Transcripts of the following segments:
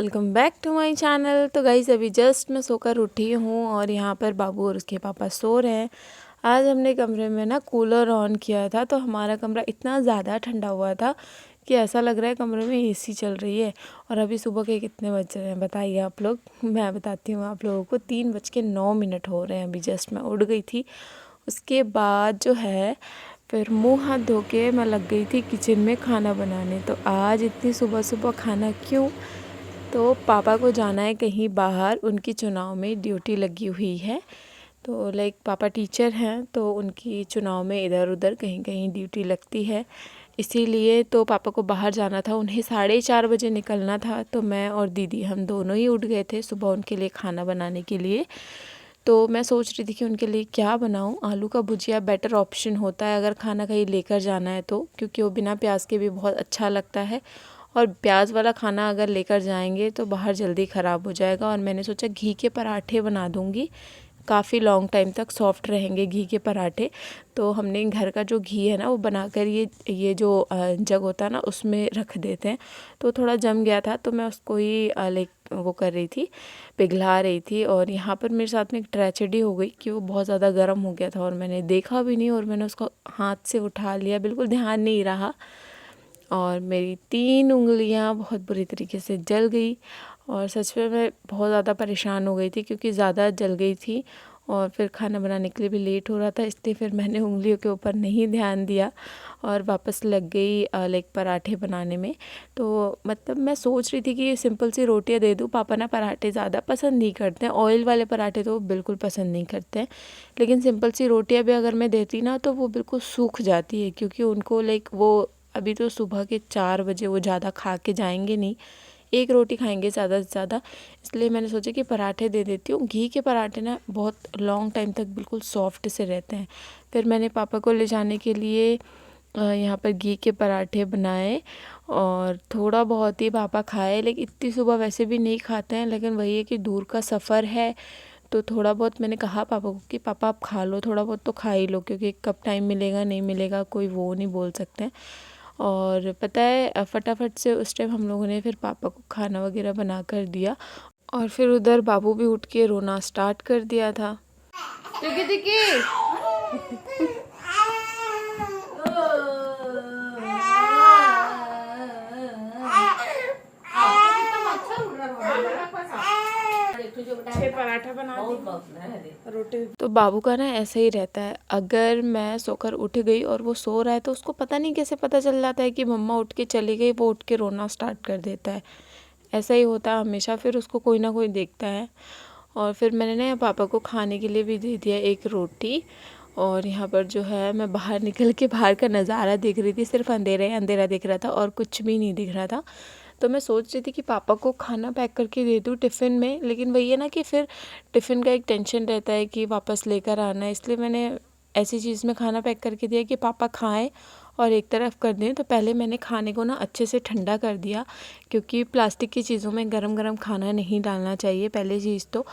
Welcome back to my channel. तो guys अभी just मैं सोकर उठी हूँ और यहाँ पर बाबू और उसके पापा सो रहे हैं। आज हमने कमरे में ना कूलर ऑन किया था तो हमारा कमरा इतना ज़्यादा ठंडा हुआ था कि ऐसा लग रहा है कमरे में एसी चल रही है। और अभी सुबह के कितने बज रहे हैं बताइए आप लोग। मैं बताती हूँ आप लोगों को, 3:09 हो रहे हैं। अभी जस्ट मैं उठ गई थी। उसके बाद जो है फिर मुंह हाथ धो के मैं लग गई थी किचन में खाना बनाने। तो आज इतनी सुबह सुबह खाना क्यों? तो पापा को जाना है कहीं बाहर, उनकी चुनाव में ड्यूटी लगी हुई है। तो लाइक पापा टीचर हैं तो उनकी चुनाव में इधर उधर कहीं कहीं ड्यूटी लगती है, इसीलिए तो पापा को बाहर जाना था। उन्हें 4:30 बजे निकलना था। तो मैं और दीदी हम दोनों ही उठ गए थे सुबह उनके लिए खाना बनाने के लिए। तो मैं सोच रही थी कि उनके लिए क्या बनाऊं। आलू का भुजिया बेटर ऑप्शन होता है अगर खाना कहीं लेकर जाना है तो, क्योंकि वो बिना प्याज के भी बहुत अच्छा लगता है। और प्याज वाला खाना अगर लेकर जाएंगे तो बाहर जल्दी ख़राब हो जाएगा। और मैंने सोचा घी के पराठे बना दूंगी, काफ़ी लॉन्ग टाइम तक सॉफ्ट रहेंगे घी के पराठे। तो हमने घर का जो घी है ना वो बनाकर ये जो जग होता है ना उसमें रख देते हैं। तो थोड़ा जम गया था तो मैं उसको ही लाइक वो कर रही थी, पिघला रही थी। और यहाँ पर मेरे साथ में एक ट्रेजेडी हो गई कि वो बहुत ज़्यादा गर्म हो गया था और मैंने देखा भी नहीं और मैंने उसको हाथ से उठा लिया, बिल्कुल ध्यान नहीं रहा। और मेरी 3 उंगलियां बहुत बुरी तरीके से जल गई। और सच में मैं बहुत ज़्यादा परेशान हो गई थी क्योंकि ज़्यादा जल गई थी और फिर खाना बनाने के लिए भी लेट हो रहा था, इसलिए फिर मैंने उंगलियों के ऊपर नहीं ध्यान दिया और वापस लग गई लाइक पराठे बनाने में। तो मतलब मैं सोच रही थी कि सिंपल सी रोटियां दे दूँ। पापा ना पराठे ज़्यादा पसंद नहीं करते हैं, ऑयल वाले पराठे तो बिल्कुल पसंद नहीं करते हैं। लेकिन सिंपल सी रोटियाँ भी अगर मैं देती ना तो वो बिल्कुल सूख जाती है, क्योंकि उनको लाइक वो अभी तो सुबह के 4 बजे वो ज़्यादा खा के जाएंगे नहीं, एक रोटी खाएंगे ज़्यादा से ज़्यादा। इसलिए मैंने सोचा कि पराठे दे देती हूँ। घी के पराठे ना बहुत लॉन्ग टाइम तक बिल्कुल सॉफ्ट से रहते हैं। फिर मैंने पापा को ले जाने के लिए यहाँ पर घी के पराठे बनाए और थोड़ा बहुत ही पापा खाए, लेकिन इतनी सुबह वैसे भी नहीं खाते हैं। लेकिन वही है कि दूर का सफ़र है तो थोड़ा बहुत मैंने कहा पापा को कि पापा आप खा लो, थोड़ा बहुत तो खा ही लो, क्योंकि कब टाइम मिलेगा नहीं मिलेगा कोई वो नहीं बोल सकते हैं। और पता है फटाफट से उस टाइम हम लोगों ने फिर पापा को खाना वगैरह बना कर दिया और फिर उधर बाबू भी उठ के रोना स्टार्ट कर दिया था। देखिए देखिए पराठा बना रोटी। तो बाबू का ना ऐसा ही रहता है, अगर मैं सोकर उठ गई और वो सो रहा है तो उसको पता नहीं कैसे पता चल जाता है कि मम्मा उठ के चली गई, वो उठ के रोना स्टार्ट कर देता है। ऐसा ही होता है हमेशा, फिर उसको कोई ना कोई देखता है। और फिर मैंने ना पापा को खाने के लिए भी दे दिया एक रोटी। और यहाँ पर जो है मैं बाहर निकल के बाहर का नज़ारा देख रही थी, सिर्फ अंधेरा ही अंधेरा दिख रहा था और कुछ भी नहीं दिख रहा था। तो मैं सोच रही थी कि पापा को खाना पैक करके दे दूँ टिफ़िन में, लेकिन वही है ना कि फिर टिफ़िन का एक टेंशन रहता है कि वापस लेकर आना है। इसलिए मैंने ऐसी चीज़ में खाना पैक करके दिया कि पापा खाएं और एक तरफ कर दें। तो पहले मैंने खाने को ना अच्छे से ठंडा कर दिया, क्योंकि प्लास्टिक की चीज़ों में गरम गरम खाना नहीं डालना चाहिए पहले चीज़ तो।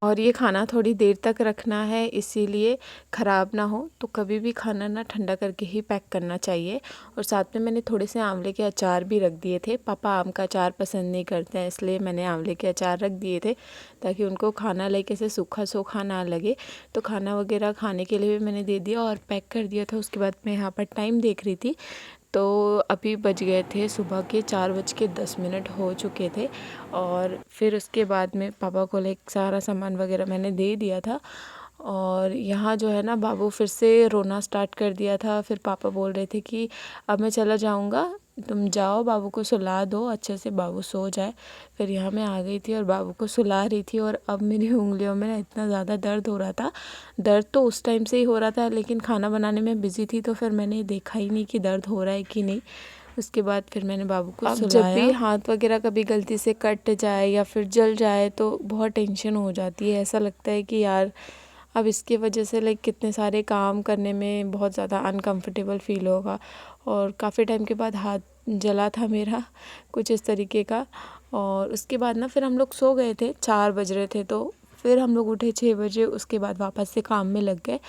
और ये खाना थोड़ी देर तक रखना है, इसीलिए ख़राब ना हो। तो कभी भी खाना ना ठंडा करके ही पैक करना चाहिए। और साथ में मैंने थोड़े से आंवले के अचार भी रख दिए थे। पापा आम का अचार पसंद नहीं करते हैं, इसलिए मैंने आंवले के अचार रख दिए थे ताकि उनको खाना लाइक ऐसे सूखा सूखा ना लगे। तो खाना वगैरह खाने के लिए भी मैंने दे दिया और पैक कर दिया था। उसके बाद मैं यहाँ पर टाइम देख रही थी तो अभी बज गए थे सुबह के 4:10 हो चुके थे। और फिर उसके बाद में पापा को लाइक सारा सामान वगैरह मैंने दे दिया था। और यहाँ जो है ना बाबू फिर से रोना स्टार्ट कर दिया था। फिर पापा बोल रहे थे कि अब मैं चला जाऊँगा, तुम जाओ बाबू को सुला दो, अच्छे से बाबू सो जाए। फिर यहाँ मैं आ गई थी और बाबू को सुला रही थी। और अब मेरी उंगलियों में ना इतना ज़्यादा दर्द हो रहा था। दर्द तो उस टाइम से ही हो रहा था, लेकिन खाना बनाने में बिज़ी थी तो फिर मैंने देखा ही नहीं कि दर्द हो रहा है कि नहीं। उसके बाद फिर मैंने बाबू को सुलाया। जब भी हाथ वगैरह कभी गलती से कट जाए या फिर जल जाए तो बहुत टेंशन हो जाती है। ऐसा लगता है कि यार अब इसकी वजह से लाइक कितने सारे काम करने में बहुत ज़्यादा अनकंफर्टेबल फ़ील होगा। और काफ़ी टाइम के बाद हाथ जला था मेरा कुछ इस तरीके का। और उसके बाद ना फिर हम लोग सो गए थे, 4 बज रहे थे। तो फिर हम लोग उठे 6 बजे, उसके बाद वापस से काम में लग गए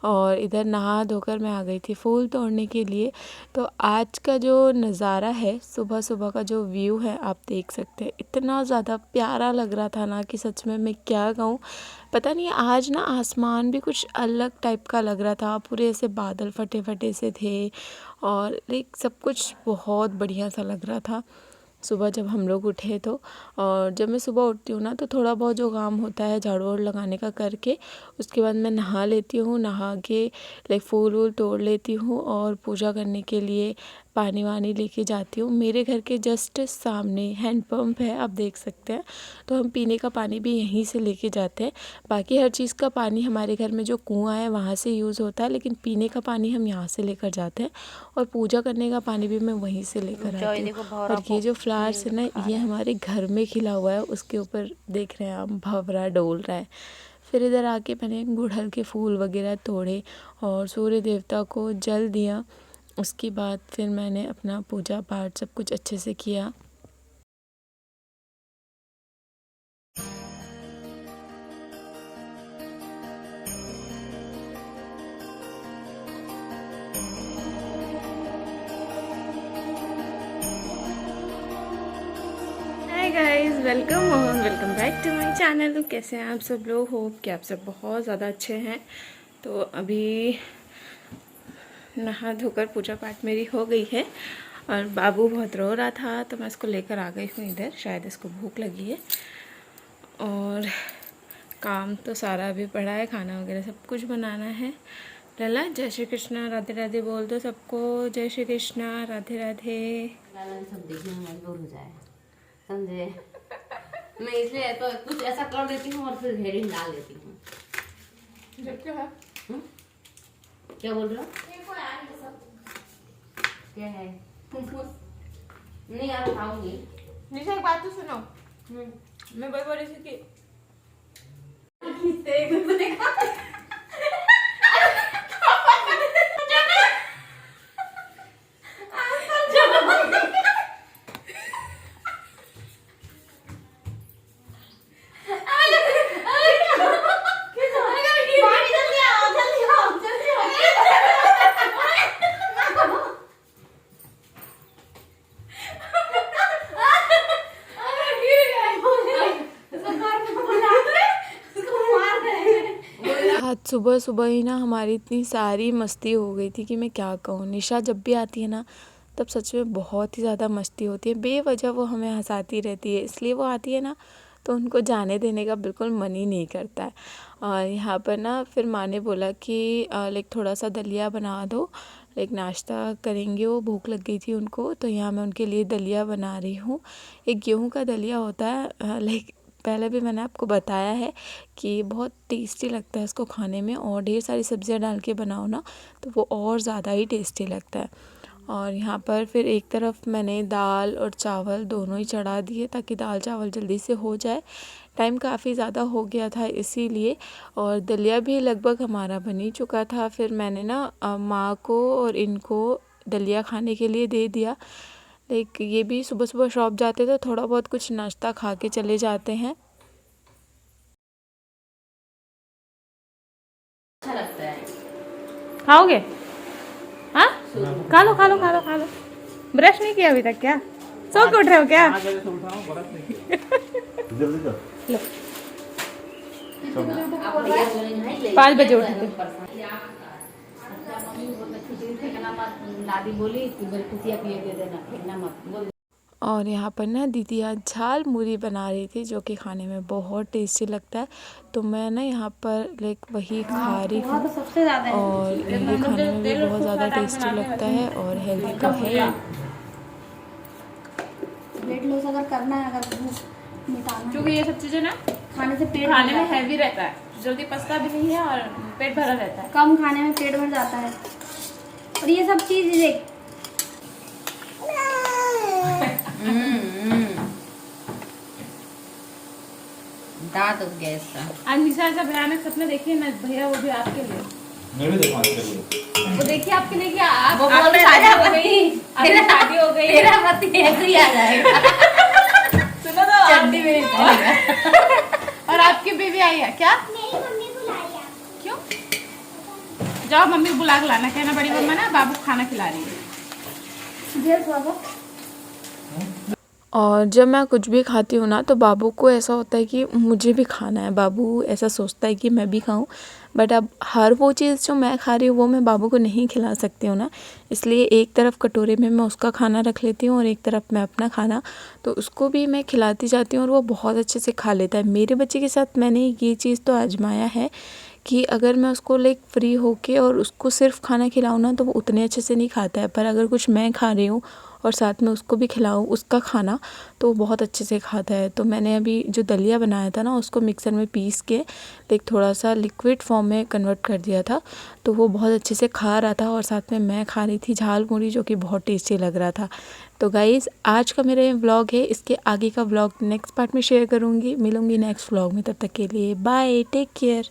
और इधर नहा धोकर मैं आ गई थी फूल तोड़ने के लिए। तो आज का जो नज़ारा है, सुबह सुबह का जो व्यू है आप देख सकते हैं, इतना ज़्यादा प्यारा लग रहा था ना कि सच में मैं क्या कहूँ। पता नहीं आज ना आसमान भी कुछ अलग टाइप का लग रहा था, पूरे ऐसे बादल फटे फटे से थे और लाइक सब कुछ बहुत बढ़िया सा लग रहा था सुबह जब हम लोग उठे तो। और जब मैं सुबह उठती हूँ ना तो थोड़ा बहुत जो काम होता है झाड़ू वाड़ू लगाने का करके उसके बाद मैं नहा लेती हूँ, नहा के लाइक फूल वूल तोड़ लेती हूँ और पूजा करने के लिए पानी वानी लेके जाती हूँ। मेरे घर के जस्ट सामने हैंडपम्प है, आप देख सकते हैं, तो हम पीने का पानी भी यहीं से लेके जाते हैं। बाकी हर चीज़ का पानी हमारे घर में जो कुआँ है वहाँ से यूज़ होता है, लेकिन पीने का पानी हम यहाँ से लेकर जाते हैं और पूजा करने का पानी भी मैं वहीं से लेकर आती हूँ। और ये जो फ्लावर्स है ना, ये हमारे घर में खिला हुआ है, उसके ऊपर देख रहे हैं आप भंवरा डोल रहा है। फिर इधर आके मैंने गुड़हल के फूल वगैरह तोड़े और सूर्य देवता को जल दिया। उसके बाद फिर मैंने अपना पूजा पाठ सब कुछ अच्छे से किया। हाय गाइस, वेलकम और welcome back to my channel. कैसे हैं आप सब लोग? होप कि आप सब बहुत ज़्यादा अच्छे हैं। तो अभी नहा धोकर पूजा पाठ मेरी हो गई है और बाबू बहुत रो रहा था तो मैं इसको लेकर आ गई हूँ इधर, शायद इसको भूख लगी है। और काम तो सारा अभी पड़ा है, खाना वगैरह सब कुछ बनाना है। लला, जय श्री कृष्णा, राधे राधे बोल दो सबको। जय श्री कृष्णा, राधे राधे। लाला सब देखने में मजबूर हो जाए, समझे? मैं इसलिए तो कुछ ऐसा कर देती हूँ और फिर हेडिंग डाल देती हूँ। क्या बोल रहे हो? क्या है? नहीं यार, खाऊंगी। निशा, एक बात तो सुनो। मैं बोल रही थी कि आज सुबह सुबह ही ना हमारी इतनी सारी मस्ती हो गई थी कि मैं क्या कहूँ। निशा जब भी आती है ना तब सच में बहुत ही ज़्यादा मस्ती होती है, बेवजह वो हमें हंसाती रहती है, इसलिए वो आती है ना तो उनको जाने देने का बिल्कुल मन ही नहीं करता है। और यहाँ पर ना फिर माँ ने बोला कि लाइक थोड़ा सा दलिया बना दो, लाइक नाश्ता करेंगे, वो भूख लग गई थी उनको, तो यहाँ मैं उनके लिए दलिया बना रही हूँ। एक गेहूँ का दलिया होता है, लाइक पहले भी मैंने आपको बताया है कि बहुत टेस्टी लगता है इसको खाने में, और ढेर सारी सब्जियां डाल के बनाओ ना तो वो और ज़्यादा ही टेस्टी लगता है। और यहाँ पर फिर एक तरफ मैंने दाल और चावल दोनों ही चढ़ा दिए ताकि दाल चावल जल्दी से हो जाए। टाइम काफ़ी ज़्यादा हो गया था इसीलिए, और दलिया भी लगभग हमारा बन ही चुका था। फिर मैंने ना माँ को और इनको दलिया खाने के लिए दे दिया। लाइक ये भी सुबह सुबह शॉप जाते तो थोड़ा बहुत कुछ नाश्ता खा के चले जाते हैं। अच्छा लगता है। खाओगे? हाँ, खा लो खा लो खा लो खा लो। ब्रश नहीं किया अभी तक क्या? सो के उठ रहे हो क्या? लो 5 बजे उठे थे। दादी बोली कि खुशियाँ पिए दे देना, फेंकना मत। और यहाँ पर ना दीदी आज झाल मूरी बना रही थी जो कि खाने में बहुत टेस्टी लगता है, तो मैं ना यहाँ पर लाइक वही खा रही हूँ। और ये खाने में भी बहुत ज़्यादा टेस्टी लगता है और हेल्दी तो है। वेट लॉस अगर करना है, अगर मिटाना, क्योंकि ये सब चीज़ें ना खाने से पेट खाने में हैवी रहता है, जल्दी पचता भी नहीं है और पेट भरा रहता है। कम खाने में पेट भर जाता है। और ये सब चीज देख, दांत उग गया इसका। आज निशा का भयानक सपना देखिए ना भैया, वो भी आपके लिए। मैं भी देखा आपके लिए। वो देखिए आपके लिए कि आप वो बोल आपकी रहे शादी थे, हो गई, आपकी शादी हो गई। तेरा पति ऐसे ही आ जाएगा। सुनो तो चड्डी में नहीं पहनेगा। और आपकी बीवी आई है क्या? मेरी मम्मी बुलाई है। क्यों? जाओ मम्मी बुला के लाना, कहना बड़ी मम्मा ना बाबू को खाना खिला रही है। दे थोड़ा सा। और जब मैं कुछ भी खाती हूँ ना तो बाबू को ऐसा होता है कि मुझे भी खाना है। बाबू ऐसा सोचता है कि मैं भी खाऊं, बट अब हर वो चीज़ जो मैं खा रही हूँ वो मैं बाबू को नहीं खिला सकती हूँ ना, इसलिए एक तरफ कटोरे में मैं उसका खाना रख लेती हूँ और एक तरफ मैं अपना खाना, तो उसको भी मैं खिलाती जाती हूँ और वो बहुत अच्छे से खा लेता है। मेरे बच्चे के साथ मैंने ये चीज़ तो आजमाया है कि अगर मैं उसको लाइक फ्री होके और उसको सिर्फ खाना खिलाऊँ ना तो वो उतने अच्छे से नहीं खाता है, पर अगर कुछ मैं खा रही हूँ और साथ में उसको भी खिलाऊँ उसका खाना तो वो बहुत अच्छे से खाता है। तो मैंने अभी जो दलिया बनाया था ना उसको मिक्सर में पीस के लाइक थोड़ा सा लिक्विड फॉर्म में कन्वर्ट कर दिया था, तो वो बहुत अच्छे से खा रहा था और साथ में मैं खा रही थी झाल मुड़ी, जो कि बहुत टेस्टी लग रहा था। तो गाइज़ आज का मेरा ये व्लॉग है, इसके आगे का व्लॉग नेक्स्ट पार्ट में शेयर करूँगी। मिलूँगी नेक्स्ट व्लॉग में, तब तक के लिए बाय, टेक केयर।